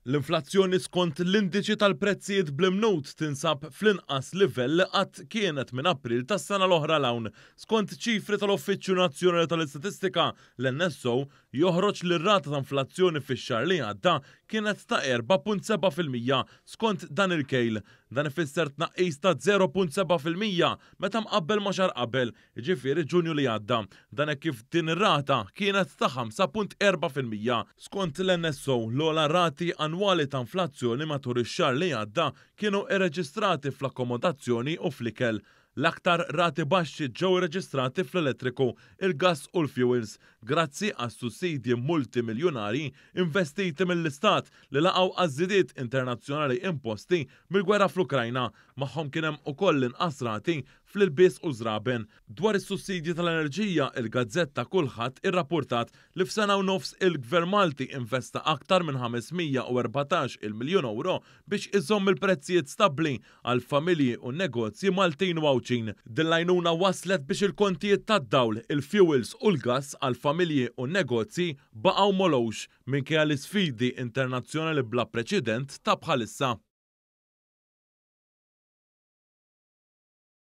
L-inflazzjoni skont l-indiċi tal-prezzijiet bl-imnut tinsab fl-inqas livell li qatt kienet minn April tas-sena l-oħra l-hawn. Skont ċifri tal-Uffiċċju Nazzjonali tal-Istatistika l-NSO joħroġ li r-rata ta' inflazzjoni fix-xahar li għadda kienet ta' 4.7% skont dan il-kejl. Dan ifisser tnaqqis ta' 0.7% meta mqabbel ma' xahar qabel, jiġifieri Ġunju li għadda. Dan hekk kif din ir-rata kienet ta' 5.4%. Skont l-NSO l-ogħla rati annwali ta' inflazzjoni matul ix-xahar li għadda kienu irreġistrati fl-akkomodazzjoni u fl-ikel. L-aktar rati baxxi ġew irreġistrati fl-elettriku, il-gass u l-fuels, grazzi għas sussidji multimiljonari investiti mill-Istat li laqgħu għaż-żidiet internazzjonali imposti mill-gwerra fl-Ukrajna, magħhom kien hemm ukoll inqas rati fl-ilbies u żraben. Dwar is-sussidji tal-enerġija, il-Gazzetta Kulħadd irrapportat li f'sena u nofs il-Gvern Malti investa aktar minn 514 miljun euro biex iżomm il-prezzijiet stabbli għal familji u negozji Maltin u Awċin. Din l-għajnuna waslet biex il-kontijiet tad-dawl, il-fuels u l-gass għal familji u negozji baqgħu molowx minkejja l-isfidi internazzjonali bla preċedent ta' bħalissa.